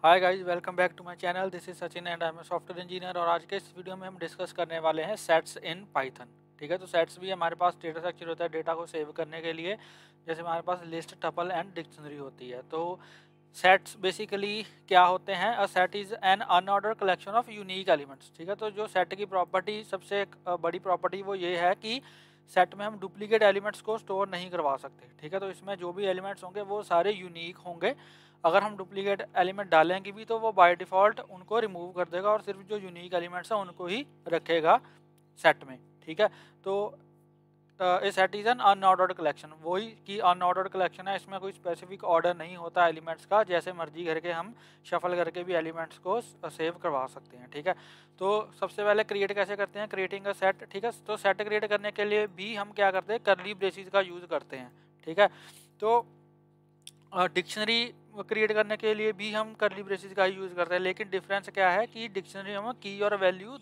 Hi guys, welcome back to my channel. This is Sachin and I am a software engineer. और आज के इस video में हम डिस्कस करने वाले हैं सेट्स इन पाइथन। ठीक है, तो सेट्स भी हमारे पास डेटा स्ट्रक्चर होता है डेटा को सेव करने के लिए। जैसे हमारे पास लिस्ट, टपल एंड डिक्शनरी होती है। तो सेट्स बेसिकली क्या होते हैं? A set is an unordered collection of unique elements. ठीक है, तो जो सेट की प्रॉपर्टी सबसे बड़ी प्रॉपर्टी वो ये है कि सेट में हम डुप्लीकेट एलिमेंट्स को स्टोर नहीं करवा सकते। ठीक है, तो इसमें जो भी एलिमेंट्स होंगे वो सारे यूनिक होंगे। अगर हम डुप्लीकेट एलिमेंट डालेंगे भी तो वो बाय डिफ़ॉल्ट उनको रिमूव कर देगा और सिर्फ जो यूनिक एलिमेंट्स हैं उनको ही रखेगा सेट में। ठीक है, तो a set is an unordered collection. वही कि अनऑर्डर्ड कलेक्शन है, इसमें कोई स्पेसिफिक ऑर्डर नहीं होता एलिमेंट्स का। जैसे मर्जी करके हम शफल करके भी एलिमेंट्स को सेव करवा सकते हैं। ठीक है, तो सबसे पहले क्रिएट कैसे करते हैं? Creating a set. ठीक है, तो सेट क्रिएट करने के लिए भी हम क्या करते हैं? कर्ली ब्रेसेस का यूज़ करते हैं। ठीक है, तो डिक्शनरी क्रिएट करने के लिए भी हम कर्ली ब्रेसेस का यूज़ करते हैं। लेकिन डिफरेंस क्या है कि डिक्शनरी में की और वैल्यू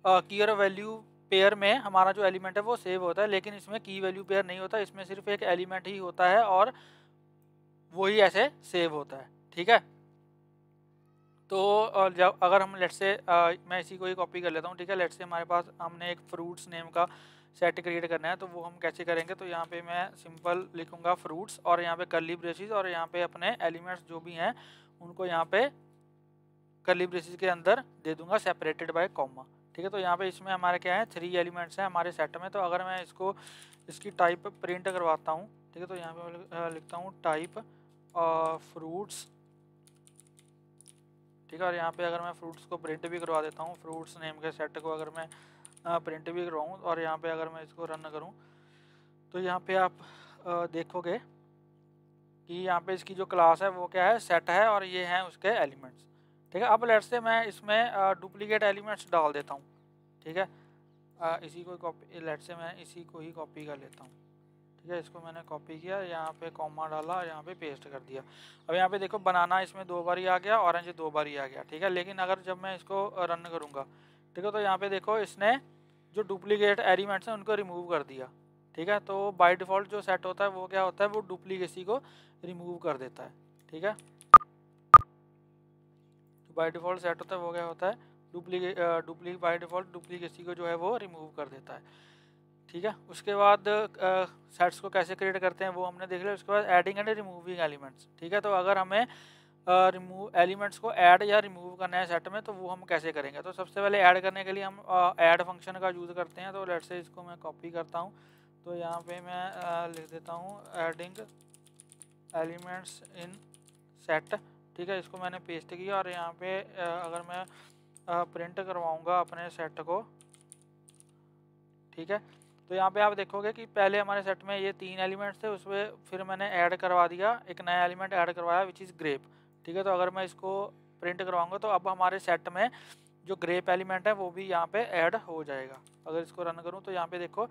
की और वैल्यू पेयर में हमारा जो एलिमेंट है वो सेव होता है, लेकिन इसमें की वैल्यू पेयर नहीं होता। इसमें सिर्फ एक एलिमेंट ही होता है और वही ऐसे सेव होता है। ठीक है, तो जब अगर हम लेट से मैं इसी को ही कॉपी कर लेता हूँ। ठीक है, लेट से हमारे पास हमने एक फ्रूट्स नेम का सेट क्रिएट करना है, तो वो हम कैसे करेंगे? तो यहाँ पे मैं सिंपल लिखूंगा फ्रूट्स और यहाँ पे कर्ली ब्रेसेस और यहाँ पे अपने एलिमेंट्स जो भी हैं उनको यहाँ पे कर्ली ब्रेसेस के अंदर दे दूंगा सेपरेटेड बाय कॉमा। ठीक है, तो यहाँ पे इसमें हमारे क्या है? 3 एलिमेंट्स हैं हमारे सेट में। तो अगर मैं इसकी टाइप प्रिंट करवाता हूँ, ठीक है, तो यहाँ पे मैं लिखता हूँ टाइप फ्रूट्स। ठीक है, और यहाँ पे अगर मैं फ्रूट्स को प्रिंट भी करवा देता हूँ, फ्रूट्स नेम के सेट को अगर मैं प्रिंट भी करवाऊँ और यहाँ पे अगर मैं इसको रन करूँ तो यहाँ पे आप देखोगे कि यहाँ पे इसकी जो क्लास है वो क्या है? सेट है, और ये हैं उसके एलिमेंट्स। ठीक है, अब लेट्स से मैं इसमें डुप्लीकेट एलिमेंट्स डाल देता हूँ। ठीक है, इसी को कॉपी, लेट्स से मैं इसी को ही कॉपी कर लेता हूँ। ठीक है, इसको मैंने कॉपी किया, यहाँ पे कॉमा डाला, यहाँ पे पेस्ट कर दिया। अब यहाँ पे देखो बनाना इसमें 2 बार ही आ गया, ऑरेंज 2 बार ही आ गया। ठीक है, लेकिन अगर जब मैं इसको रन करूँगा, ठीक है, तो यहाँ पे देखो इसने जो डुप्लीकेट एलिमेंट्स हैं उनको रिमूव कर दिया। ठीक है, तो बाय डिफ़ॉल्ट जो सेट होता है वो क्या होता है? वो डुप्लीकेसी को रिमूव कर देता है। ठीक है, तो बाय डिफ़ॉल्ट सेट होता है वो क्या होता है? बाय डिफ़ॉल्ट डुप्लीकेसी को जो है वो रिमूव कर देता है। ठीक है, उसके बाद सेट्स को कैसे क्रिएट करते हैं वो हमने देख लिया। उसके बाद एडिंग एंड रिमूविंग एलिमेंट्स। ठीक है, तो अगर हमें रिमूव एलिमेंट्स को ऐड या रिमूव करना है सेट में तो वो हम कैसे करेंगे? तो सबसे पहले ऐड करने के लिए हम ऐड फंक्शन का यूज़ करते हैं। तो लेट से इसको मैं कॉपी करता हूँ, तो यहाँ पे मैं लिख देता हूँ एडिंग एलिमेंट्स इन सेट। ठीक है, इसको मैंने पेस्ट किया और यहाँ पे अगर मैं प्रिंट करवाऊँगा अपने सेट को, ठीक है, तो यहाँ पे आप देखोगे कि पहले हमारे सेट में ये 3 एलिमेंट्स थे, उसमें फिर मैंने ऐड करवा दिया, एक नया एलिमेंट ऐड करवाया विच इज़ ग्रेप। ठीक है, तो अगर मैं इसको प्रिंट करवाऊँगा तो अब हमारे सेट में जो ग्रेप एलिमेंट है वो भी यहाँ पे ऐड हो जाएगा। अगर इसको रन करूँ तो यहाँ पे देखो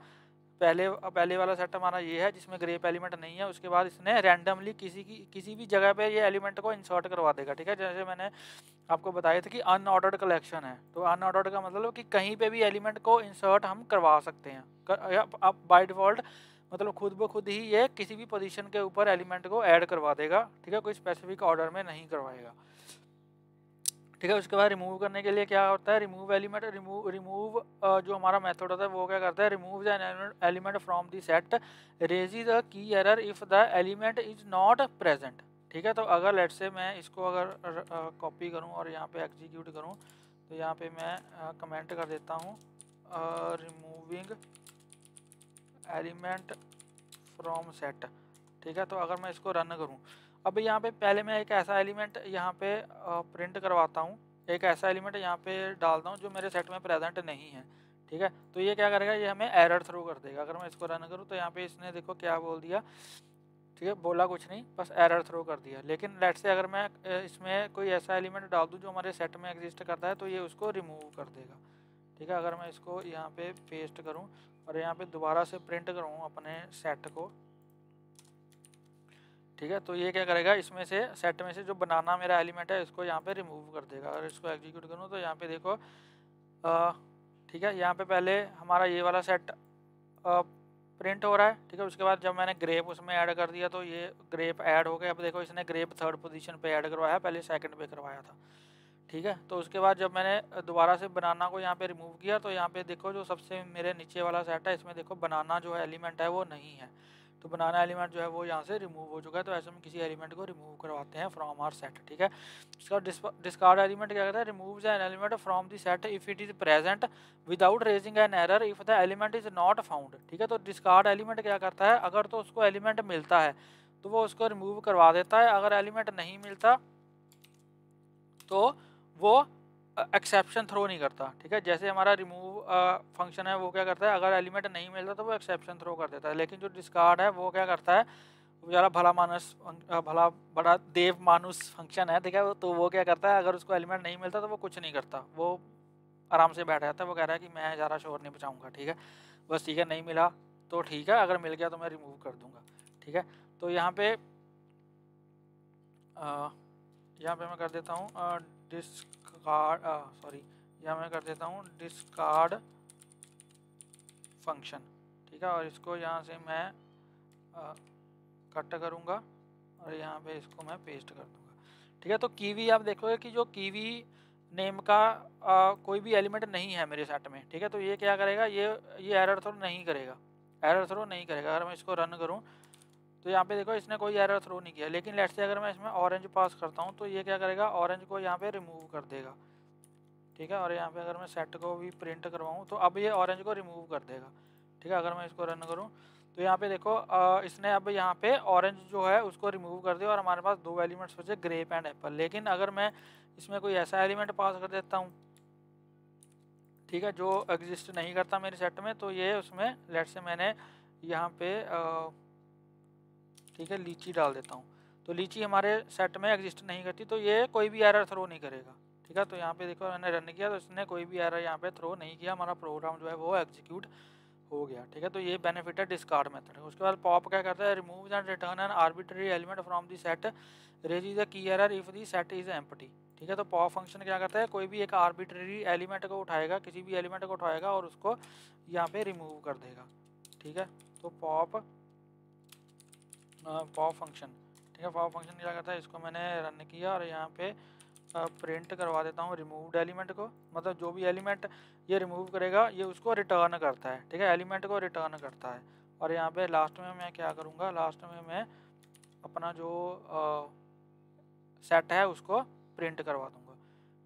पहले वाला सेट हमारा ये है जिसमें ग्रेप एलिमेंट नहीं है। उसके बाद इसने रैंडमली किसी भी जगह पे ये एलिमेंट को इंसर्ट करवा देगा। ठीक है, जैसे मैंने आपको बताया था कि अनऑर्डर्ड कलेक्शन है, तो अनऑर्डर्ड का मतलब कि कहीं पे भी एलिमेंट को इंसर्ट हम करवा सकते हैं। आप बाय डिफ़ॉल्ट मतलब खुद ब खुद ही ये किसी भी पोजीशन के ऊपर एलिमेंट को ऐड करवा देगा। ठीक है, कोई स्पेसिफिक ऑर्डर में नहीं करवाएगा। ठीक है, उसके बाद रिमूव करने के लिए क्या होता है? Remove element. रिमूव जो हमारा मेथड होता है वो क्या करता है? Remove the element from the set, raises a key error if the element is not present. ठीक है, तो अगर लेट से मैं इसको अगर कॉपी करूं और यहाँ पे एग्जीक्यूट करूं तो यहाँ पे मैं कमेंट कर देता हूँ रिमूविंग एलिमेंट फ्रॉम सेट। ठीक है, तो अगर मैं इसको रन करूं, अब यहाँ पे पहले मैं एक ऐसा एलिमेंट यहाँ पे प्रिंट करवाता हूँ, एक ऐसा एलिमेंट यहाँ पे डालता हूँ जो मेरे सेट में प्रेजेंट नहीं है। ठीक है, तो ये क्या करेगा? ये हमें एरर थ्रो कर देगा। अगर मैं इसको रन करूँ तो यहाँ पे इसने देखो क्या बोल दिया। ठीक है, बोला कुछ नहीं, बस एरर थ्रो कर दिया। लेकिन लेट से अगर मैं इसमें कोई ऐसा एलिमेंट डाल दूँ जो हमारे सेट में एग्जिस्ट करता है तो ये उसको रिमूव कर देगा। ठीक है, अगर मैं इसको यहाँ पे पेस्ट करूँ और यहाँ पे दोबारा से प्रिंट करूँ अपने सेट को, ठीक है, तो ये क्या करेगा? इसमें से सेट में से जो बनाना मेरा एलिमेंट है इसको यहाँ पे रिमूव कर देगा। अगर इसको एग्जीक्यूट करूँ तो यहाँ पे देखो ठीक है, यहाँ पे पहले हमारा ये वाला सेट प्रिंट हो रहा है, ठीक है। उसके बाद जब मैंने ग्रेप उसमें ऐड कर दिया तो ये ग्रेप ऐड हो गया। अब देखो इसने ग्रेप थर्ड पोजीशन पे ऐड करवाया, पहले सेकंड पे करवाया था, ठीक है। तो उसके बाद जब मैंने दोबारा से बनाना को यहाँ पे रिमूव किया तो यहाँ पे देखो जो सबसे मेरे नीचे वाला सेट है इसमें देखो बनाना जो है एलिमेंट है वो नहीं है, तो बनाना एलिमेंट जो है वो यहाँ से रिमूव हो चुका है। तो ऐसे में किसी एलिमेंट को रिमूव करवाते हैं फ्रॉम आवर सेट, ठीक है। इसका डिस्कार्ड एलिमेंट क्या कहता है, removes an element from the set if it is present without raising an error if the element is not found, ठीक है। तो डिस्कार्ड एलिमेंट क्या करता है, अगर तो उसको एलिमेंट मिलता है तो वो उसको रिमूव करवा देता है, अगर एलिमेंट नहीं मिलता तो वो एक्सेप्शन थ्रो नहीं करता, ठीक है। जैसे हमारा रिमूव फंक्शन है वो क्या करता है, अगर एलिमेंट नहीं मिलता तो वो एक्सेप्शन थ्रो कर देता है, लेकिन जो डिस्कार्ड है वो क्या करता है, ज़्यादा भला बड़ा देव मानुस फंक्शन है, ठीक है। तो वो क्या करता है, अगर उसको एलिमेंट नहीं मिलता तो वो कुछ नहीं करता, वो आराम से बैठ जाता है। वो कह रहा है कि मैं ज़्यादा शोर नहीं बचाऊँगा, ठीक है, बस ठीक है, नहीं मिला तो ठीक है, अगर मिल गया तो मैं रिमूव कर दूँगा, ठीक है। तो यहाँ पे मैं कर देता हूँ डिस्कार्ड, सॉरी, यहाँ मैं कर देता हूँ डिस्कार्ड फंक्शन, ठीक है। और इसको यहाँ से मैं कट करूँगा और यहाँ पे इसको मैं पेस्ट कर दूँगा, ठीक है। तो कीवी आप देखोगे कि जो कीवी नेम का कोई भी एलिमेंट नहीं है मेरे सेट में, ठीक है। तो ये क्या करेगा, ये एरर थ्रो नहीं करेगा, अगर मैं इसको रन करूँ तो यहाँ पे देखो इसने कोई एरर थ्रो नहीं किया। लेकिन लेट्स से अगर मैं इसमें ऑरेंज पास करता हूँ तो ये क्या करेगा, ऑरेंज को यहाँ पे रिमूव कर देगा, ठीक है। और यहाँ पे अगर मैं सेट को भी प्रिंट करवाऊँ तो अब ये ऑरेंज को रिमूव कर देगा, ठीक है। अगर मैं इसको रन करूँ तो यहाँ पे देखो इसने अब यहाँ पे ऑरेंज जो है उसको रिमूव कर दिया और हमारे पास दो एलिमेंट्स बचे, ग्रेप एंड एप्पल। लेकिन अगर मैं इसमें कोई ऐसा एलिमेंट पास कर देता हूँ, ठीक है, जो एग्जिस्ट नहीं करता मेरे सेट में, तो ये उसमें लेट्स से मैंने यहाँ पे ठीक है लीची डाल देता हूँ, तो लीची हमारे सेट में एग्जिस्ट नहीं करती, तो ये कोई भी एरर थ्रो नहीं करेगा, ठीक है। तो यहाँ पे देखो मैंने रन किया तो इसने कोई भी एरर यहाँ पे थ्रो नहीं किया, हमारा प्रोग्राम जो है वो एग्जीक्यूट हो गया, ठीक है। तो ये बेनिफिट है डिस्कार्ड मेथड। उसके बाद पॉप क्या करता है, remove and return an arbitrary element from the set, raise the key error if the set is empty, ठीक है। तो पॉप फंक्शन क्या करता है, कोई भी एक आर्बिट्ररी एलिमेंट को उठाएगा, किसी भी एलिमेंट को उठाएगा और उसको यहाँ पे रिमूव कर देगा, ठीक है। तो पॉप फंक्शन, ठीक है, पॉप फंक्शन क्या करता है, इसको मैंने रन किया और यहाँ पे प्रिंट करवा देता हूँ रिमूव्ड एलिमेंट को, मतलब जो भी एलिमेंट ये रिमूव करेगा ये उसको रिटर्न करता है, ठीक है, एलिमेंट को रिटर्न करता है। और यहाँ पे लास्ट में मैं क्या करूँगा, लास्ट में मैं अपना जो सेट है उसको प्रिंट करवा दूँगा,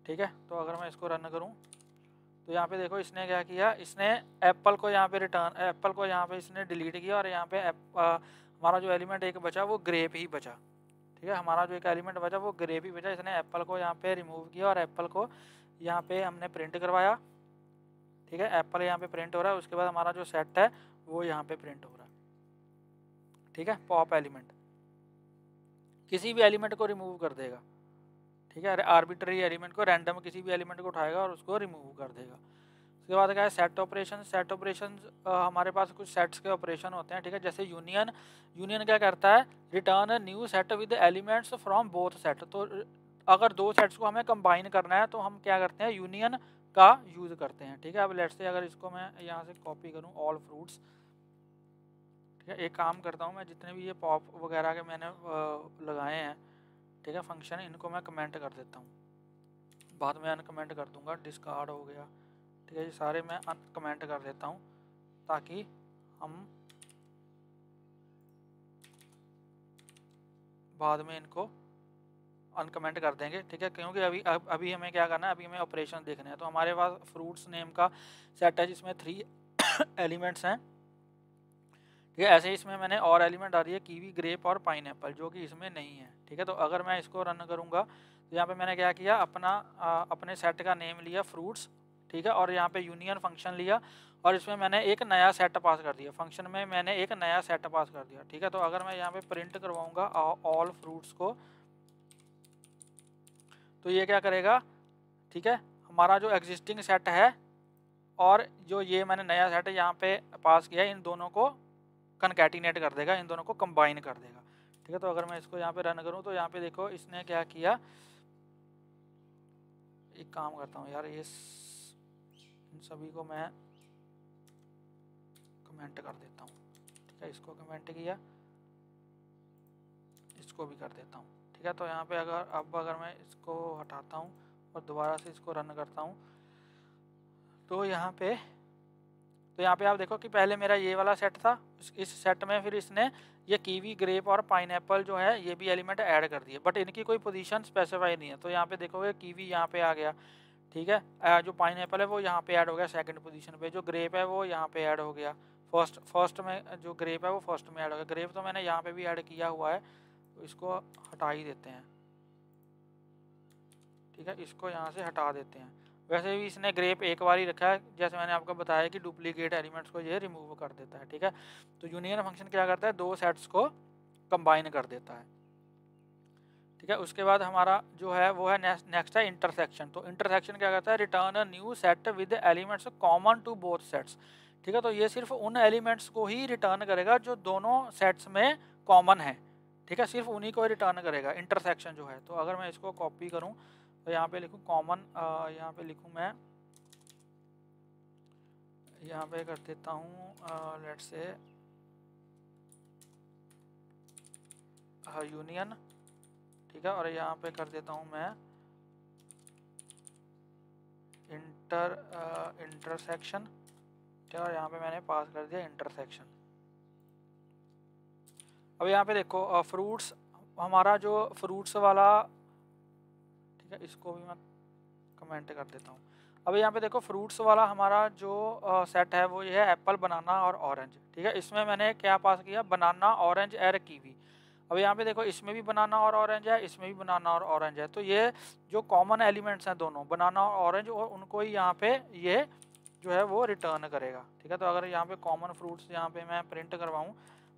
ठीक है। तो अगर मैं इसको रन करूँ तो यहाँ पे देखो इसने क्या किया, इसने एप्पल को यहाँ पे इसने डिलीट किया और यहाँ पे हमारा जो एलिमेंट एक बचा वो ग्रेप ही बचा, ठीक है। हमारा जो एक एलिमेंट बचा वो ग्रेप ही बचा, इसने एप्पल को यहाँ पे रिमूव किया और एप्पल को यहाँ पे हमने प्रिंट करवाया, ठीक है। एप्पल यहाँ पे प्रिंट हो रहा है, उसके बाद हमारा जो सेट है वो यहाँ पे प्रिंट हो रहा है, ठीक है। पॉप एलिमेंट किसी भी एलिमेंट को रिमूव कर देगा, ठीक है, आर्बिट्ररी एलिमेंट को, रैंडम किसी भी एलिमेंट को उठाएगा और उसको रिमूव कर देगा। उसके बाद क्या है सेट ऑपरेशन हमारे पास कुछ सेट्स के ऑपरेशन होते हैं, ठीक है। जैसे यूनियन क्या करता है, return new set with elements from both set. तो अगर दो सेट्स को हमें कंबाइन करना है तो हम क्या करते हैं, यूनियन का यूज़ करते हैं, ठीक है। अब लेट्स से अगर इसको मैं यहाँ से कॉपी करूँ ऑल फ्रूट्स, ठीक है, एक काम करता हूँ मैं जितने भी ये पॉप वगैरह के मैंने लगाए हैं, ठीक है, फंक्शन, इनको मैं कमेंट कर देता हूँ, बाद में अनकमेंट कर दूंगा। डिस्कार्ड हो गया, ठीक है, ये सारे मैं कमेंट कर देता हूँ ताकि हम बाद में इनको अनकमेंट कर देंगे, ठीक है। क्योंकि अभी हमें क्या करना है, अभी हमें ऑपरेशन देखने हैं। तो हमारे पास फ्रूट्स नेम का सेट है जिसमें 3 एलिमेंट्स हैं, ठीक है। ऐसे ही इसमें मैंने और एलिमेंट डाल दिए कीवी, ग्रेप और पाइनएप्पल, जो कि इसमें नहीं है, ठीक है। तो अगर मैं इसको रन करूँगा तो यहाँ पे मैंने क्या किया, अपने सेट का नेम लिया फ्रूट्स, ठीक है, और यहाँ पे यूनियन फंक्शन लिया और इसमें मैंने एक नया सेट पास कर दिया, फंक्शन में मैंने एक नया सेट पास कर दिया, ठीक है। तो अगर मैं यहाँ पे प्रिंट करवाऊँगा ऑल फ्रूट्स को तो ये क्या करेगा, ठीक है, हमारा जो एग्जिस्टिंग सेट है और जो ये मैंने नया सेट यहाँ पे पास किया, इन दोनों को कनकैटिनेट कर देगा, इन दोनों को कंबाइन कर देगा, ठीक है। तो अगर मैं इसको यहाँ पे रन करूँ तो यहाँ पे देखो इसने क्या किया, एक काम करता हूँ यार, ये इन सभी को मैं कमेंट कर देता हूँ, ठीक है, इसको कमेंट किया, इसको भी कर देता हूँ। ठीक है, तो यहाँ पे अगर मैं इसको हटाता हूँ और दोबारा से इसको रन करता हूँ तो यहाँ पे आप देखो कि पहले मेरा ये वाला सेट था, इस सेट में फिर इसने ये कीवी, ग्रेप और पाइनएप्पल जो है ये भी एलिमेंट ऐड कर दिए, बट इनकी कोई पोजीशन स्पेसिफाई नहीं है। तो यहाँ पे देखोगे कीवी यहाँ पे आ गया, ठीक है, जो पाइनएप्पल है वो यहाँ पे ऐड हो गया सेकंड पोजीशन पे, जो ग्रेप है वो यहाँ पे ऐड हो गया फर्स्ट में, जो ग्रेप है वो फर्स्ट में ऐड हो गया। ग्रेप तो मैंने यहाँ पे भी ऐड किया हुआ है, तो इसको हटा ही देते हैं। ठीक है, इसको यहाँ से हटा देते हैं। वैसे भी इसने ग्रेप एक बार ही रखा है, जैसे मैंने आपको बताया कि डुप्लीकेट एलिमेंट्स को ये रिमूव कर देता है। ठीक है, तो यूनियन फंक्शन क्या करता है, दो सेट्स को कंबाइन कर देता है। ठीक है, उसके बाद हमारा जो है वो है नेक्स्ट है इंटरसेक्शन। तो इंटरसेक्शन क्या करता है, return a new set with elements common to both sets. ठीक है, तो ये सिर्फ उन एलिमेंट्स को ही रिटर्न करेगा जो दोनों सेट्स में कॉमन है। ठीक है, सिर्फ उन्हीं को रिटर्न करेगा इंटरसेक्शन जो है। तो अगर मैं इसको कॉपी करूँ तो यहाँ पे लिखूँ कॉमन, यहाँ पे लिखूँ मैं, यहाँ पे कर देता हूँ लेट्स से यूनियन। ठीक है, और यहाँ पे कर देता हूँ मैं इंटरसेक्शन। ठीक है, और यहाँ पे मैंने पास कर दिया इंटरसेक्शन। अब यहाँ पे देखो फ्रूट्स, हमारा जो फ्रूट्स वाला, ठीक है, इसको भी मैं कमेंट कर देता हूँ। अब यहाँ पे देखो फ्रूट्स वाला हमारा जो सेट है वो ये है एप्पल, बनाना और ऑरेंज। ठीक है, इसमें मैंने क्या पास किया, बनाना, ऑरेंज और कीवी। अब यहाँ पे देखो इसमें भी बनाना और ऑरेंज है, इसमें भी बनाना और ऑरेंज है। तो ये जो कॉमन एलिमेंट्स हैं दोनों बनाना और ऑरेंज, और उनको ही यहाँ पे ये जो है वो रिटर्न करेगा। ठीक है, तो अगर यहाँ पे कॉमन फ्रूट्स यहाँ पे मैं प्रिंट करवाऊँ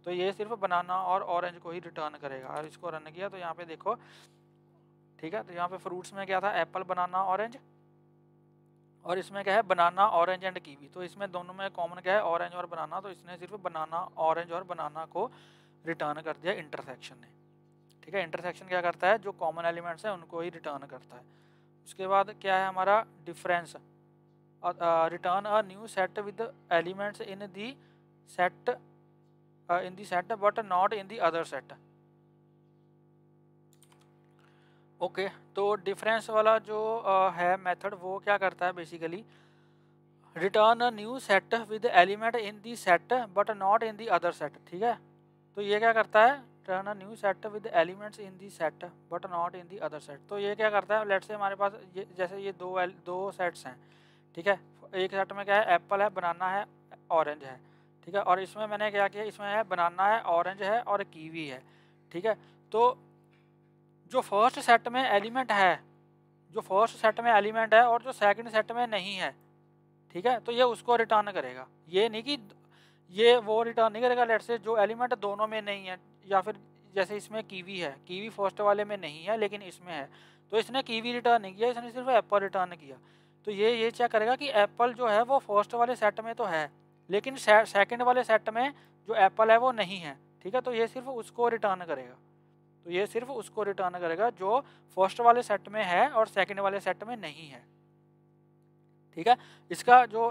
तो ये सिर्फ बनाना और ऑरेंज को ही रिटर्न करेगा। और इसको रन किया तो यहाँ पे देखो, ठीक है, तो यहाँ पे फ्रूट्स में क्या था, एप्पल, बनाना, ऑरेंज, और इसमें क्या है, बनाना, ऑरेंज एंड कीवी। तो इसमें दोनों में कॉमन क्या है, ऑरेंज और बनाना। तो इसने सिर्फ बनाना, ऑरेंज और बनाना को रिटर्न कर दिया इंटरसेक्शन ने। ठीक है, इंटरसेक्शन क्या करता है, जो कॉमन एलिमेंट्स हैं उनको ही रिटर्न करता है। उसके बाद क्या है हमारा difference, return a new set with elements in the set but not in the other set. Okay, तो डिफरेंस वाला जो है मेथड वो क्या करता है, basically return a new set with element in the set but not in the other set. ठीक है, तो ये क्या करता है, return a new set with elements in the set but not in the other set. तो ये क्या करता है, लेट्स से हमारे पास ये जैसे ये दो सेट्स हैं। ठीक है, एक सेट में क्या है, एप्पल है, बनाना है, ऑरेंज है। ठीक है, और इसमें मैंने क्या किया, इसमें है बनाना है, ऑरेंज है और कीवी है। ठीक है, तो जो फर्स्ट सेट में एलिमेंट है, जो फर्स्ट सेट में एलिमेंट है और जो सेकंड सेट में नहीं है, ठीक है, तो ये उसको रिटर्न करेगा। ये नहीं कि ये वो रिटर्न नहीं करेगा, लेट्स से जो एलिमेंट दोनों में नहीं है, या फिर जैसे इसमें कीवी है, कीवी फर्स्ट वाले में नहीं है लेकिन इसमें है, तो इसने कीवी रिटर्न नहीं किया, इसने सिर्फ एप्पल रिटर्न किया। तो ये चेक करेगा कि एप्पल जो है वो फर्स्ट वाले सेट में तो है लेकिन सेकंड वाले सेट में जो एप्पल है वो नहीं है। ठीक है, तो ये सिर्फ उसको रिटर्न करेगा। तो ये सिर्फ उसको रिटर्न करेगा जो फर्स्ट वाले सेट में है और सेकंड वाले सेट में नहीं है। ठीक है, इसका जो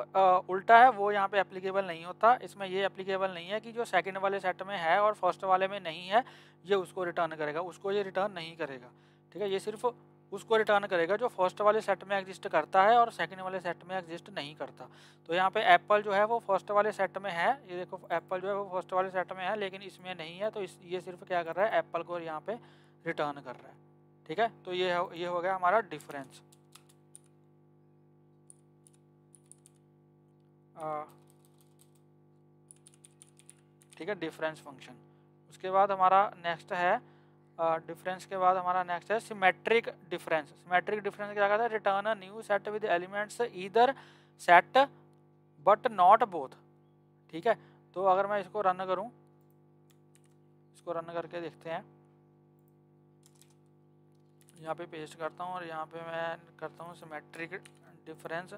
उल्टा है वो यहाँ पे एप्लीकेबल नहीं होता। इसमें ये एप्लीकेबल नहीं है कि जो सेकंड वाले सेट में है और फर्स्ट वाले में नहीं है ये उसको रिटर्न करेगा, उसको ये रिटर्न नहीं करेगा। ठीक है, ये सिर्फ उसको रिटर्न करेगा जो फर्स्ट वाले सेट में एग्जिस्ट करता है और सेकंड वाले सेट में एग्जिस्ट नहीं करता। तो यहाँ पे एप्पल जो है वो फर्स्ट वाले सेट में है, ये देखो एप्पल जो है वो फर्स्ट वाले सेट में है लेकिन इसमें नहीं है, तो ये सिर्फ क्या कर रहा है, एप्पल को यहाँ पे रिटर्न कर रहा है। ठीक है, तो ये हो गया हमारा डिफरेंस। ठीक है, डिफरेंस फंक्शन। उसके बाद हमारा नेक्स्ट है डिफरेंस के बाद हमारा नेक्स्ट है सिमेट्रिक डिफरेंस। सिमेट्रिक डिफरेंस क्या कहता है, return a new set with elements either set but not both. ठीक है, तो अगर मैं इसको रन करूं, इसको रन करके देखते हैं, यहाँ पे पेस्ट करता हूँ और यहाँ पे मैं करता हूँ सिमेट्रिक डिफरेंस।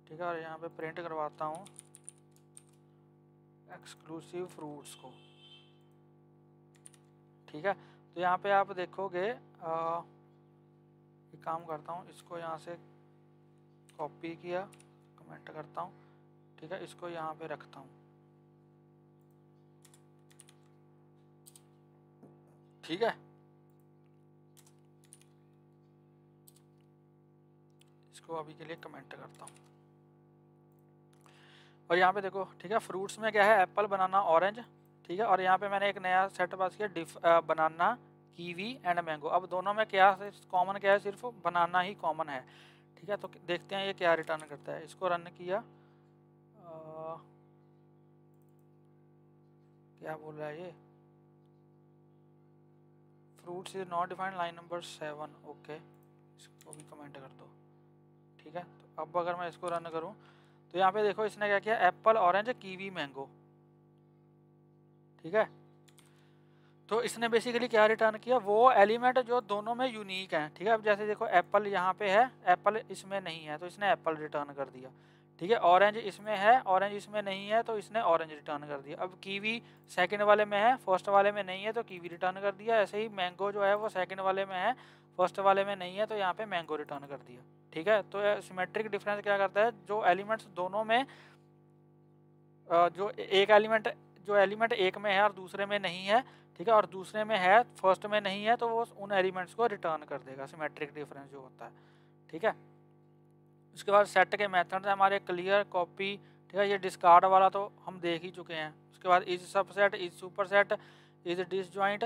ठीक है, और यहाँ पे प्रिंट करवाता हूँ एक्सक्लूसिव फ्रूट्स को। ठीक है, तो यहाँ पे आप देखोगे एक काम करता हूँ, इसको यहाँ से कॉपी किया, कमेंट करता हूँ। ठीक है, इसको यहाँ पे रखता हूँ। ठीक है, इसको अभी के लिए कमेंट करता हूँ। और यहाँ पे देखो, ठीक है, फ्रूट्स में क्या है, एप्पल, बनाना, ऑरेंज, ठीक है। और यहाँ पे मैंने एक नया सेट पास किया, बनाना, कीवी एंड मैंगो। अब दोनों में क्या कॉमन क्या है, सिर्फ बनाना ही कॉमन है, ठीक है। तो देखते हैं ये क्या रिटर्न करता है। इसको रन किया, क्या बोल रहा है ये, fruits is not defined, line number 7, okay, इसको भी कमेंट कर दो, ठीक है। तो अब अगर मैं इसको रन करूं तो यहाँ पे देखो इसने क्या किया, एप्पल, ऑरेंज, कीवी, मैंगो, ठीक है। तो इसने बेसिकली क्या रिटर्न किया, वो एलिमेंट जो दोनों में यूनिक हैं, ठीक है। अब जैसे देखो एप्पल यहाँ पे है, एप्पल इसमें नहीं है, तो इसने एप्पल रिटर्न कर दिया, ठीक है। ऑरेंज इसमें है, ऑरेंज इसमें नहीं है, तो इसने ऑरेंज रिटर्न कर दिया। अब कीवी सेकंड वाले में है, फर्स्ट वाले में नहीं है, तो कीवी रिटर्न कर दिया। ऐसे ही मैंगो जो है वो सेकंड वाले में है, फर्स्ट वाले में नहीं है, तो यहाँ पे मैंगो रिटर्न कर दिया, ठीक है। तो सिमेट्रिक डिफरेंस क्या करता है, जो एलिमेंट्स दोनों में जो एलिमेंट एक में है और दूसरे में नहीं है, ठीक है, और दूसरे में है फर्स्ट में नहीं है, तो वो उन एलिमेंट्स को रिटर्न कर देगा, सिमेट्रिक डिफरेंस जो होता है, ठीक है। उसके बाद सेट के मेथड्स हैं हमारे, क्लियर, कॉपी, ठीक है। ये डिस्कार्ड वाला तो हम देख ही चुके हैं। उसके बाद is subset, is superset, is disjoint,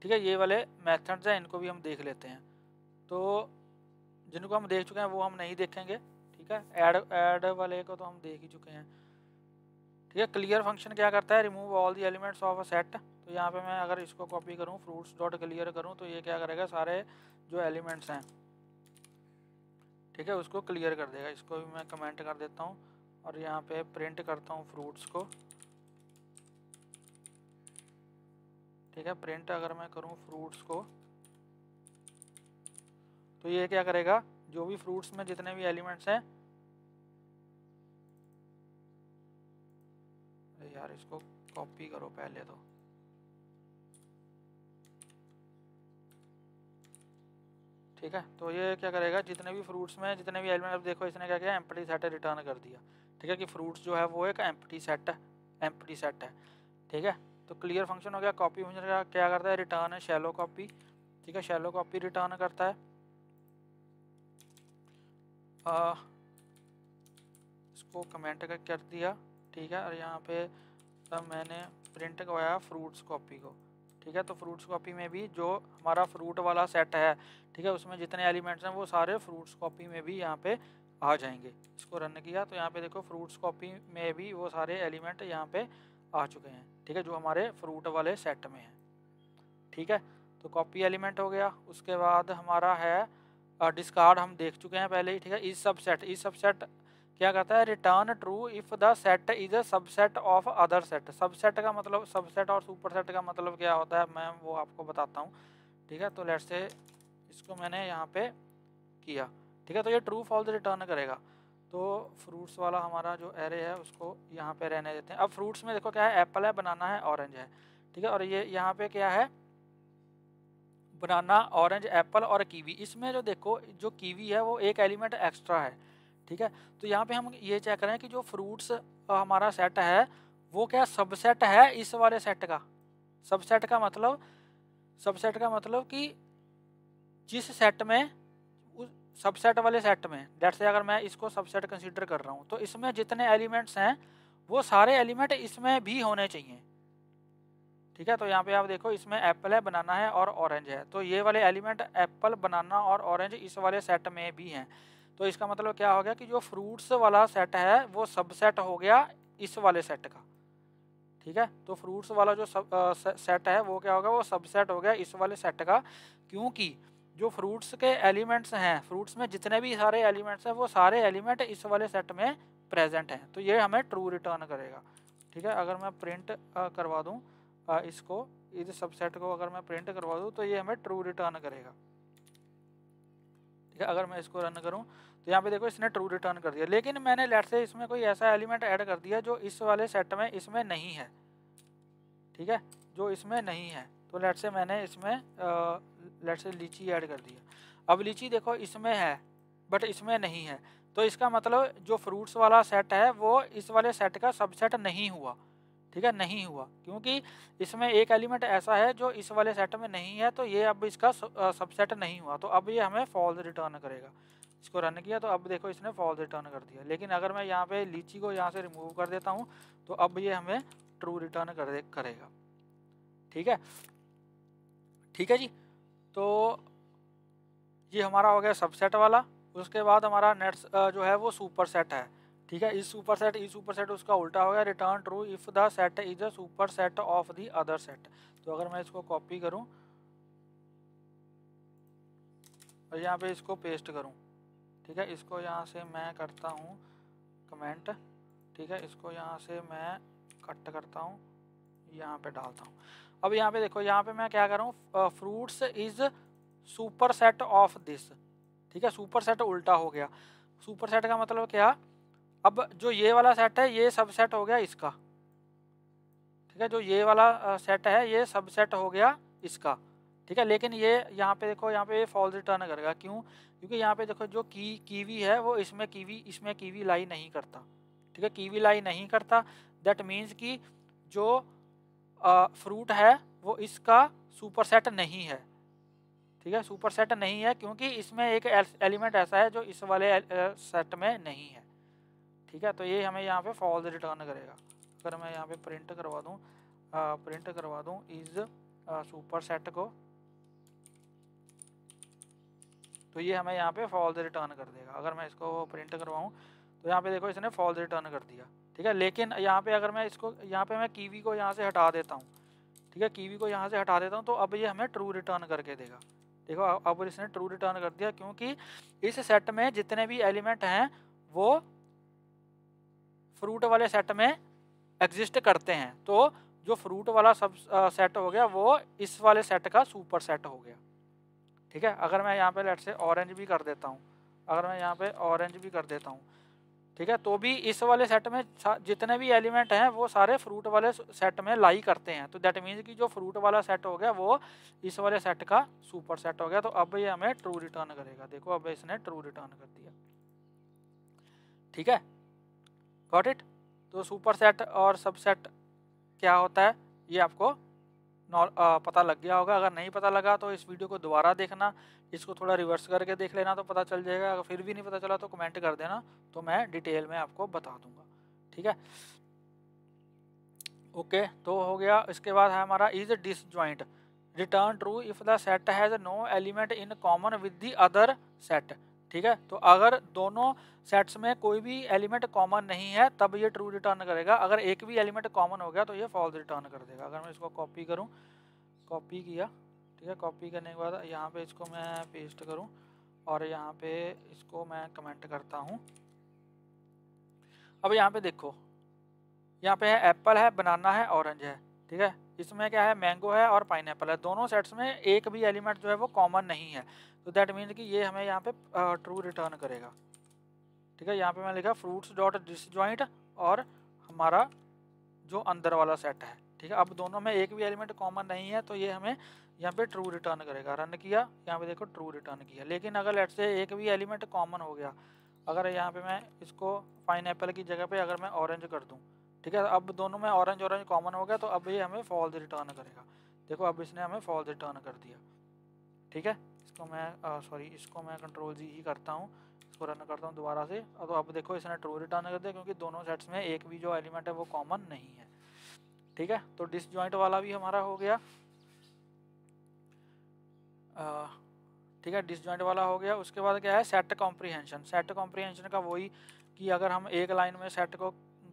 ठीक है। ये वाले मेथड्स हैं, इनको भी हम देख लेते हैं। तो जिनको हम देख चुके हैं वो हम नहीं देखेंगे, ठीक है। ऐड वाले को तो हम देख ही चुके हैं, ठीक है। क्लियर फंक्शन क्या करता है, remove all the elements of a set. तो यहाँ पे मैं अगर इसको कॉपी करूँ, फ्रूट्स डॉट क्लियर करूँ, तो ये क्या करेगा, सारे जो एलिमेंट्स हैं, ठीक है, उसको क्लियर कर देगा। इसको भी मैं कमेंट कर देता हूँ और यहाँ पे प्रिंट करता हूँ फ्रूट्स को, ठीक है। प्रिंट अगर मैं करूँ फ्रूट्स को, तो ये क्या करेगा, जो भी फ्रूट्स में जितने भी एलिमेंट्स हैं, यार इसको कॉपी करो पहले तो, ठीक है। तो ये क्या करेगा, जितने भी फ्रूट्स में जितने भी एलिमेंट, अब देखो इसने क्या किया, एम्प्टी सेट रिटर्न कर दिया, ठीक है, कि फ्रूट्स जो है वो एक एम्प्टी सेट है, ठीक है। तो क्लियर फंक्शन हो गया। कॉपी फंक्शन क्या करता है, रिटर्न है शैलो कॉपी, ठीक है, शैलो कॉपी रिटर्न करता है। इसको कमेंट कर दिया, ठीक है। और यहाँ पे मैंने प्रिंट करवाया फ्रूट्स कॉपी को, ठीक है। तो फ्रूट्स कॉपी में भी जो हमारा फ्रूट वाला सेट है, ठीक है, उसमें जितने एलिमेंट्स हैं वो सारे फ्रूट्स कॉपी में भी यहाँ पे आ जाएंगे। इसको रन किया तो यहाँ पे देखो फ्रूट्स कॉपी में भी वो सारे एलिमेंट यहाँ पे आ चुके हैं, ठीक है, जो हमारे फ्रूट वाले सेट में है, ठीक है। तो कॉपी एलिमेंट हो गया। उसके बाद हमारा है डिस्कार्ड, हम देख चुके हैं पहले ही, ठीक है। इज सबसेट क्या कहता है, return true if the set is a subset of other set. Subset का मतलब, सबसेट और सुपरसेट का मतलब क्या होता है, मैं वो आपको बताता हूँ, ठीक है। तो लेट्स से इसको मैंने यहाँ पे किया, ठीक है, तो ये ट्रू फॉल्स रिटर्न करेगा। तो फ्रूट्स वाला हमारा जो एरे है उसको यहाँ पे रहने देते हैं। अब फ्रूट्स में देखो क्या है, एप्पल है, बनाना है, ऑरेंज है, ठीक है। और ये यहाँ पे क्या है, बनाना, ऑरेंज, एप्पल और कीवी। इसमें जो देखो जो कीवी है वो एक एलिमेंट एक्स्ट्रा है, ठीक है। तो यहाँ पे हम ये चेक करें कि जो फ्रूट्स हमारा सेट है वो क्या सबसेट है इस वाले सेट का। सबसेट का मतलब कि जिस सेट में, उस सबसेट वाले सेट में, जैसे अगर मैं इसको सबसेट कंसीडर कर रहा हूँ, तो इसमें जितने एलिमेंट्स हैं वो सारे एलिमेंट इसमें भी होने चाहिए, ठीक है। तो यहाँ पे आप देखो इसमें एप्पल है, बनाना है और ऑरेंज है, तो ये वाले एलिमेंट एप्पल, बनाना और ऑरेंज इस वाले सेट में भी हैं। तो इसका मतलब क्या हो गया कि जो फ्रूट्स वाला सेट है वो सबसेट हो गया इस वाले सेट का, ठीक है। तो फ्रूट्स वाला जो सेट है वो क्या होगा, वो सबसेट हो गया इस वाले सेट का, क्योंकि जो फ्रूट्स के एलिमेंट्स हैं, फ्रूट्स में जितने भी सारे एलिमेंट्स हैं वो सारे एलिमेंट इस वाले सेट में प्रेजेंट हैं। तो ये हमें ट्रू रिटर्न करेगा, ठीक है। अगर मैं प्रिंट करवा दूँ इसको, इस सबसेट को अगर मैं प्रिंट करवा दूँ तो ये हमें ट्रू रिटर्न करेगा, ठीक है। अगर मैं इसको रन करूँ तो यहाँ पे देखो इसने ट्रू रिटर्न कर दिया, लेकिन मैंने लेट से इसमें कोई ऐसा एलिमेंट ऐड कर दिया जो इस वाले सेट में इसमें नहीं है, ठीक है, जो इसमें नहीं है। तो लेट से मैंने इसमें लेट से लीची ऐड कर दिया। अब लीची देखो इसमें है बट इसमें नहीं है, तो इसका मतलब जो फ्रूट्स वाला सेट है वो इस वाले सेट का सबसेट नहीं हुआ, ठीक है, नहीं हुआ, क्योंकि इसमें एक एलिमेंट ऐसा है जो इस वाले सेट में नहीं है, तो ये अब इसका सबसेट नहीं हुआ, तो अब ये हमें फॉल्स रिटर्न करेगा। इसको रन किया तो अब देखो इसने फॉल्स रिटर्न कर दिया। लेकिन अगर मैं यहाँ पे लीची को यहाँ से रिमूव कर देता हूँ तो अब ये हमें ट्रू रिटर्न करेगा। ठीक है, ठीक है जी। तो ये हमारा हो गया सबसेट वाला। उसके बाद हमारा नेक्स्ट जो है वो सुपर सेट है। ठीक है, इस सुपर सेट उसका उल्टा हो गया, return true if the set is a super set of the other set. तो अगर मैं इसको कॉपी करूं और यहाँ पे इसको पेस्ट करूं, ठीक है, इसको यहाँ से मैं करता हूँ कमेंट, ठीक है, इसको यहाँ से मैं कट करता हूँ, यहाँ पे डालता हूँ। अब यहाँ पे देखो, यहाँ पे मैं क्या कर रहा हूँ, fruits is super set of this. ठीक है, सुपर सेट उल्टा हो गया। सुपर सेट का मतलब क्या, अब जो ये वाला सेट है ये सबसेट हो गया इसका। ठीक है, जो ये वाला सेट है ये सबसेट हो गया इसका। ठीक है, लेकिन ये यहाँ पे देखो, यहाँ पे फॉल्स रिटर्न करेगा। क्यों? क्योंकि यहाँ पे देखो जो कीवी है वो इसमें कीवी लाई नहीं करता। ठीक है, कीवी लाई नहीं करता, दैट मीन्स कि जो फ्रूट है वो इसका सुपर सेट नहीं है। ठीक है, सुपर सेट नहीं है क्योंकि इसमें एक एलिमेंट ऐसा है जो इस वाले सेट में नहीं है। ठीक है, तो ये हमें यहाँ पे फॉल्स रिटर्न करेगा। अगर मैं यहाँ पे प्रिंट करवा दूँ इज सुपर सेट को, तो ये हमें यहाँ पे फॉल्स रिटर्न कर देगा। अगर मैं इसको प्रिंट करवाऊँ तो यहाँ पे देखो इसने फॉल्स रिटर्न कर दिया। ठीक है, लेकिन यहाँ पे अगर मैं इसको यहाँ पे मैं कीवी को यहाँ से हटा देता हूँ, ठीक है, कीवी को यहाँ से हटा देता हूँ, तो अब ये हमें ट्रू रिटर्न करके देगा। देखो अब इसने ट्रू रिटर्न कर दिया, क्योंकि इस सेट में जितने भी एलिमेंट हैं वो फ्रूट वाले सेट में एग्जिस्ट करते हैं। तो जो फ्रूट वाला सब सेट हो गया वो इस वाले सेट का सुपर सेट हो गया। ठीक है, अगर मैं यहाँ पे लेट से ऑरेंज भी कर देता हूँ, अगर मैं यहाँ पे ऑरेंज भी कर देता हूँ, ठीक है, तो भी इस वाले सेट में जितने भी एलिमेंट हैं वो सारे फ्रूट वाले सेट में लाई करते हैं। तो दैट मीन्स कि जो फ्रूट वाला सेट हो गया वो इस वाले सेट का सुपर सेट हो गया। तो अब ये हमें ट्रू रिटर्न करेगा। देखो अब इसने ट्रू रिटर्न कर दिया। ठीक है, गॉट इट। तो सुपर सेट और सबसेट क्या होता है ये आपको पता लग गया होगा। अगर नहीं पता लगा तो इस वीडियो को दोबारा देखना, इसको थोड़ा रिवर्स करके देख लेना तो पता चल जाएगा। अगर फिर भी नहीं पता चला तो कमेंट कर देना, तो मैं डिटेल में आपको बता दूंगा। ठीक है, ओके, तो हो गया। इसके बाद है हमारा is disjoint, return true if the set has no element in common with the other set. ठीक है, तो अगर दोनों सेट्स में कोई भी एलिमेंट कॉमन नहीं है तब ये ट्रू रिटर्न करेगा। अगर एक भी एलिमेंट कॉमन हो गया तो ये फॉल्स रिटर्न कर देगा। अगर मैं इसको कॉपी करूँ, कॉपी किया, ठीक है, कॉपी करने के बाद यहाँ पे इसको मैं पेस्ट करूँ और यहाँ पे इसको मैं कमेंट करता हूँ। अब यहाँ पे देखो, यहाँ पे है एप्पल है, बनाना है, ऑरेंज है। ठीक है, इसमें क्या है, मैंगो है और पाइनएप्पल है। दोनों सेट्स में एक भी एलिमेंट जो है वो कॉमन नहीं है। तो दैट मीन्स कि ये हमें यहाँ पे ट्रू रिटर्न करेगा। ठीक है, यहाँ पे मैं लिखा फ्रूट्स डॉट डिसजॉइंट और हमारा जो अंदर वाला सेट है। ठीक है, अब दोनों में एक भी एलिमेंट कॉमन नहीं है तो ये हमें यहाँ पे ट्रू रिटर्न करेगा। रन किया, यहाँ पे देखो ट्रू रिटर्न किया। लेकिन अगर लेट से एक भी एलिमेंट कॉमन हो गया, अगर यहाँ पे मैं इसको पाइनएप्पल की जगह पे अगर मैं ऑरेंज कर दूँ, ठीक है, अब दोनों में ऑरेंज कॉमन हो गया तो अब ये हमें फॉल्स रिटर्न करेगा। देखो अब इसने हमें फॉल्स रिटर्न कर दिया। ठीक है, इसको मैं इसको मैं कंट्रोल जी ही करता हूँ, इसको रन करता हूँ दोबारा से। तो अब देखो इसने ट्रू रिटर्न कर दिया, क्योंकि दोनों सेट्स में एक भी जो एलिमेंट है वो कॉमन नहीं है। ठीक है, तो डिसजॉइंट वाला भी हमारा हो गया। ठीक है, डिसजॉइंट वाला हो गया। उसके बाद क्या है, सेट कॉम्प्रीहेंशन। सेट कॉम्प्रीहेंशन का वही कि अगर हम एक लाइन में सेट को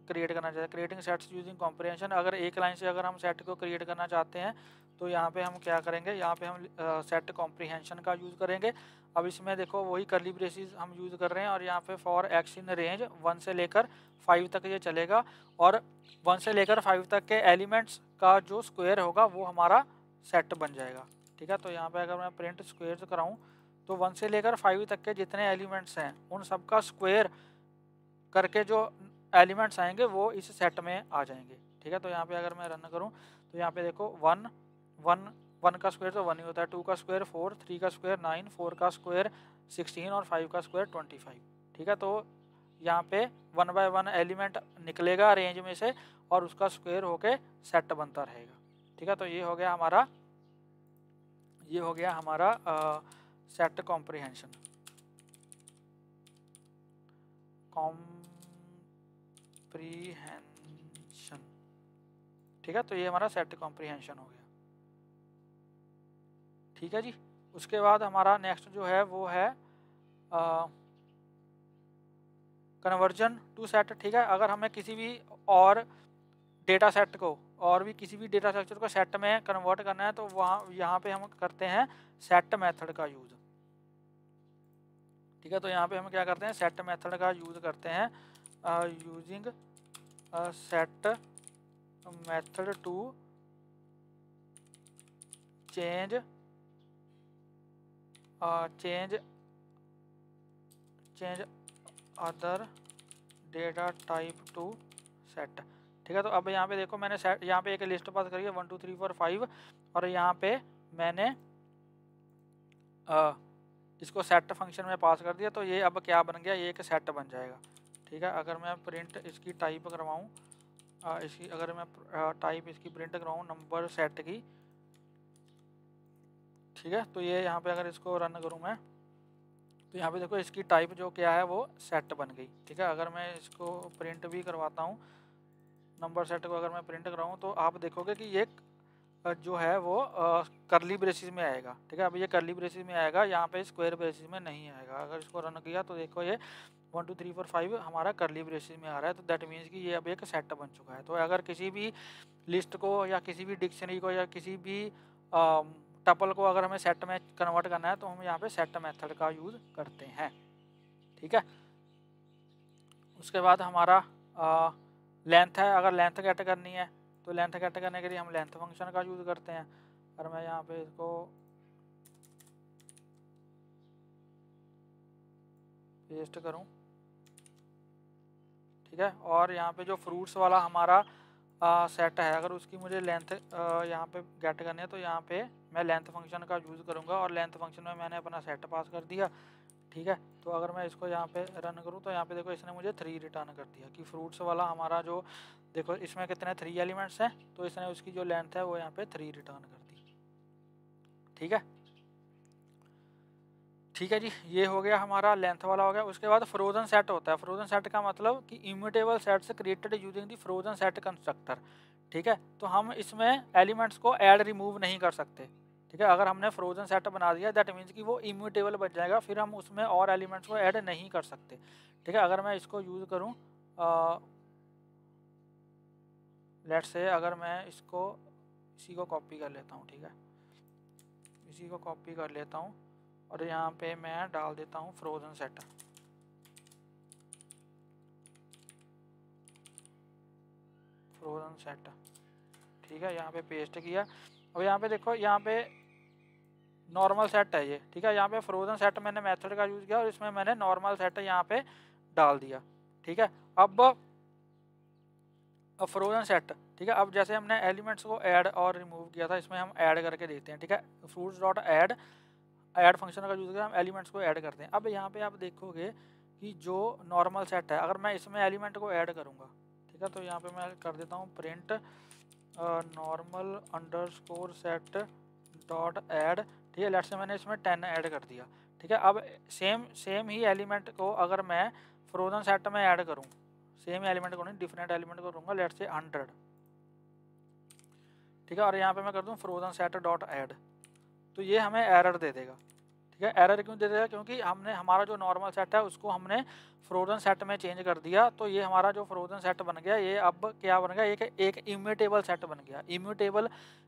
क्रिएट करना चाहते हैं, क्रिएटिंग सेट्स यूजिंग कॉम्प्रीहेंशन। अगर एक लाइन से अगर हम सेट को क्रिएट करना चाहते हैं तो यहाँ पे हम क्या करेंगे, यहाँ पे हम सेट कॉम्प्रीहेंशन का यूज़ करेंगे। अब इसमें देखो वही कर्ली ब्रेसेस हम यूज़ कर रहे हैं और यहाँ पे फॉर एक्स इन रेंज 1 से लेकर 5 तक ये चलेगा। और 1 से लेकर 5 तक के एलिमेंट्स का जो स्क्वायर होगा वो हमारा सेट बन जाएगा। ठीक है, तो यहाँ पे अगर मैं प्रिंट स्क्वायर कराऊँ तो 1 से लेकर 5 तक के जितने एलिमेंट्स हैं उन सब का स्क्वायर करके जो एलिमेंट्स आएंगे वो इस सेट में आ जाएंगे। ठीक है, तो यहाँ पे अगर मैं रन करूँ तो यहाँ पे देखो 1 का स्क्वायर तो 1 ही होता है, 2 का स्क्वायर 4, 3 का स्क्वायर 9, 4 का स्क्वायर 16 और 5 का स्क्वायर 25। ठीक है, तो यहाँ पे 1 बाय 1 एलिमेंट निकलेगा रेंज में से और उसका स्क्वायर होके सेट बनता रहेगा। ठीक है, तो ये हो गया हमारा सेट कॉम्प्रिहेंशन। ठीक है, तो ये हमारा सेट कॉम्प्रिहेंशन हो गया। ठीक है जी। उसके बाद हमारा नेक्स्ट जो है वो है कन्वर्जन टू सेट। ठीक है, अगर हमें किसी भी और डेटा सेट को और भी किसी भी डेटा स्ट्रक्चर को सेट में कन्वर्ट करना है तो यहाँ पे हम करते हैं सेट मेथड का यूज़। ठीक है, तो यहाँ पे हम क्या करते हैं, सेट मेथड का यूज़ करते हैं, using set method to change other data type to set. ठीक है, तो अब यहाँ पे देखो मैंने सेट यहाँ पे एक लिस्ट पास करी है 1 2 3 4 5 और यहाँ पे मैंने इसको सेट फंक्शन में पास कर दिया, तो ये अब क्या बन गया, ये एक सेट बन जाएगा। ठीक है, अगर मैं प्रिंट इसकी टाइप करवाऊँ, इसकी अगर मैं टाइप इसकी प्रिंट करवाऊँ नंबर सेट की, ठीक है, तो ये यहाँ पे अगर इसको रन करूँ मैं तो यहाँ पे देखो इसकी टाइप जो क्या है वो सेट बन गई। ठीक है, अगर मैं इसको प्रिंट भी करवाता हूँ नंबर सेट को, अगर मैं प्रिंट कराऊँ तो आप देखोगे कि ये जो है वो करली ब्रेसिस में आएगा। ठीक है, अब ये करली ब्रेसिस में आएगा, यहाँ पे स्क्वायर ब्रेसिस में नहीं आएगा। अगर इसको रन किया तो देखो ये 1 2 3 4 5 हमारा करली ब्रेसिस में आ रहा है, तो दैट मीन्स कि ये अब एक सेट बन चुका है। तो अगर किसी भी लिस्ट को या किसी भी डिक्शनरी को या किसी भी टपल को अगर हमें सेट में कन्वर्ट करना है तो हम यहाँ पे सेट मेथड का यूज़ करते हैं। ठीक है, उसके बाद हमारा लेंथ है, अगर लेंथ गेट करनी है तो लेंथ गेट करने के लिए हम लेंथ फंक्शन का यूज़ करते हैं। और मैं यहाँ पे इसको पेस्ट करूँ, ठीक है, और यहाँ पे जो फ्रूट्स वाला हमारा सेट है, अगर उसकी मुझे लेंथ यहाँ पे गेट करनी है तो यहाँ पे मैं लेंथ फंक्शन का यूज़ करूँगा और लेंथ फंक्शन में मैंने अपना सेट पास कर दिया। ठीक है, तो अगर मैं इसको यहाँ पे रन करूँ तो यहाँ पे देखो इसने मुझे 3 रिटर्न कर दिया कि फ्रूट्स वाला हमारा जो देखो इसमें कितने 3 एलिमेंट्स हैं, तो इसने उसकी जो लेंथ है वो यहाँ पे 3 रिटर्न कर दी। ठीक है, ठीक है जी, ये हो गया हमारा लेंथ वाला हो गया। उसके बाद फ्रोजन सेट होता है। फ्रोजन सेट का मतलब कि immutable sets created using the frozen set constructor. ठीक है, तो हम इसमें एलिमेंट्स को ऐड रिमूव नहीं कर सकते। ठीक है, अगर हमने फ्रोजन सेट बना दिया दैट मीन्स कि वो इम्यूटेबल बन जाएगा, फिर हम उसमें और एलिमेंट्स को ऐड नहीं कर सकते। ठीक है, अगर मैं इसको यूज़ करूँ, लेट्स से अगर मैं इसको इसी को कॉपी कर लेता हूँ, ठीक है, इसी को कॉपी कर लेता हूँ और यहाँ पे मैं डाल देता हूँ फ्रोजन सेट। ठीक है, यहाँ पे पेस्ट किया। अब यहाँ पे देखो यहाँ पे नॉर्मल सेट है ये। ठीक है, यहाँ पे फ्रोजन सेट मैंने मेथड का यूज़ किया और इसमें मैंने नॉर्मल सेट यहाँ पे डाल दिया। ठीक है, अब फ्रोजन सेट, ठीक है, अब जैसे हमने एलिमेंट्स को ऐड और रिमूव किया था, इसमें हम ऐड करके देखते हैं। ठीक है, फ्रूट्स डॉट ऐड फंक्शन का यूज़ करके हम एलिमेंट्स को ऐड करते हैं। अब यहाँ पे आप देखोगे कि जो नॉर्मल सेट है, अगर मैं इसमें एलिमेंट को ऐड करूँगा, ठीक है, तो यहाँ पे मैं कर देता हूँ print normal underscore set dot add. ठीक है, लेट्स से मैंने इसमें 10 ऐड कर दिया। ठीक है, अब सेम ही एलिमेंट को अगर मैं फ्रोजन सेट में ऐड करूँ, सेम एलिमेंट को नहीं डिफरेंट एलिमेंट को दूंगा, लेट्स से 100। ठीक है, और यहाँ पे मैं कर दूँ फ्रोजन सेट डॉट ऐड, तो ये हमें एरर दे देगा। ठीक है, एरर क्यों दे देगा, क्योंकि हमने हमारा जो नॉर्मल सेट है उसको हमने फ्रोजन सेट में चेंज कर दिया। तो ये हमारा जो फ्रोजन सेट बन गया ये अब क्या बन गया, एक इम्यूटेबल सेट बन गया।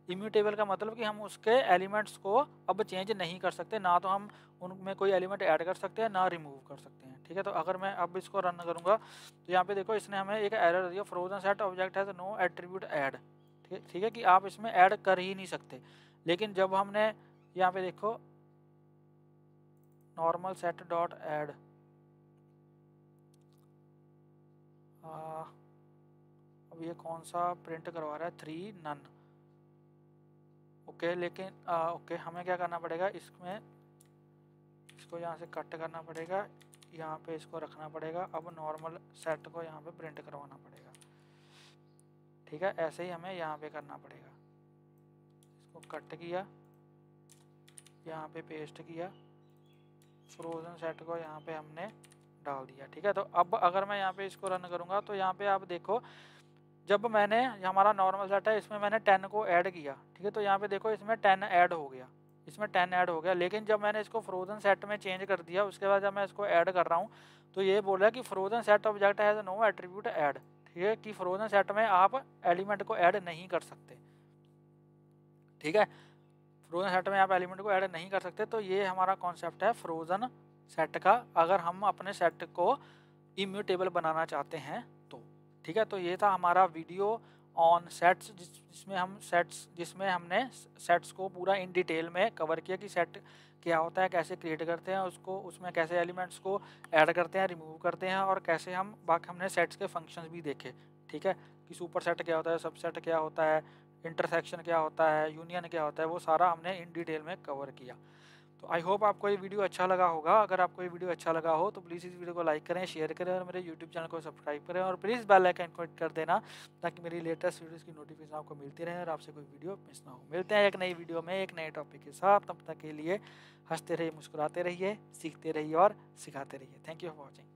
इम्यूटेबल का मतलब कि हम उसके एलिमेंट्स को अब चेंज नहीं कर सकते, ना तो हम उनमें कोई एलिमेंट ऐड कर सकते हैं ना रिमूव कर सकते हैं। ठीक है, तो अगर मैं अब इसको रन करूँगा तो यहाँ पे देखो इसने हमें एक एरर दिया, frozen set object has no attribute add. ठीक है, कि आप इसमें ऐड कर ही नहीं सकते। लेकिन जब हमने यहाँ पे देखो नॉर्मल सेट डॉट ऐड, अब ये कौन सा प्रिंट करवा रहा है, 3 नन। ओके, लेकिन ओके हमें क्या करना पड़ेगा, इसमें इसको यहाँ से कट करना पड़ेगा, यहाँ पे इसको रखना पड़ेगा। अब नॉर्मल सेट को यहाँ पे प्रिंट करवाना पड़ेगा। ठीक है, ऐसे ही हमें यहाँ पे करना पड़ेगा। इसको कट किया, यहाँ पे पेस्ट किया, फ्रोजन सेट को यहाँ पे हमने डाल दिया। ठीक है, तो अब अगर मैं यहाँ पे इसको रन करूँगा तो यहाँ पे आप देखो, जब मैंने हमारा नॉर्मल सेट है इसमें मैंने 10 को ऐड किया। ठीक है, तो यहाँ पे देखो इसमें 10 ऐड हो गया, इसमें 10 ऐड हो गया। लेकिन जब मैंने इसको फ्रोजन सेट में चेंज कर दिया, उसके बाद जब मैं इसको ऐड कर रहा हूँ तो ये बोल रहा है कि frozen set object has no attribute add. ठीक है, कि फ्रोजन सेट में आप एलिमेंट को ऐड नहीं कर सकते। ठीक है, फ्रोजन सेट में आप एलिमेंट को ऐड नहीं कर सकते। तो ये हमारा कॉन्सेप्ट है फ्रोजन सेट का, अगर हम अपने सेट को इम्यूटेबल बनाना चाहते हैं तो। ठीक है, तो ये था हमारा वीडियो ऑन सेट्स, जिसमें हमने सेट्स को पूरा इन डिटेल में कवर किया कि सेट क्या होता है, कैसे क्रिएट करते हैं उसको, उसमें कैसे एलिमेंट्स को ऐड करते हैं, रिमूव करते हैं, और कैसे हम बाकी हमने सेट्स के फंक्शंस भी देखे। ठीक है, कि सुपर सेट क्या होता है, सबसेट क्या होता है, इंटरसेक्शन क्या होता है, यूनियन क्या होता है, वो सारा हमने इन डिटेल में कवर किया। तो आई होप आपको ये वीडियो अच्छा लगा होगा। अगर आपको ये वीडियो अच्छा लगा हो तो प्लीज़ इस वीडियो को लाइक करें, शेयर करें, और मेरे यूट्यूब चैनल को सब्सक्राइब करें, और प्लीज़ बेल आइकन को हिट कर देना ताकि मेरी लेटेस्ट वीडियोस की नोटिफिकेशन आपको मिलती रहे और आपसे कोई वीडियो मिस ना हो। मिलते हैं एक नई वीडियो में एक नए टॉपिक के साथ। तब तक के लिए हंसते रहिए, मुस्कुराते रहिए, सीखते रहिए और सिखाते रहिए। Thank you for watching.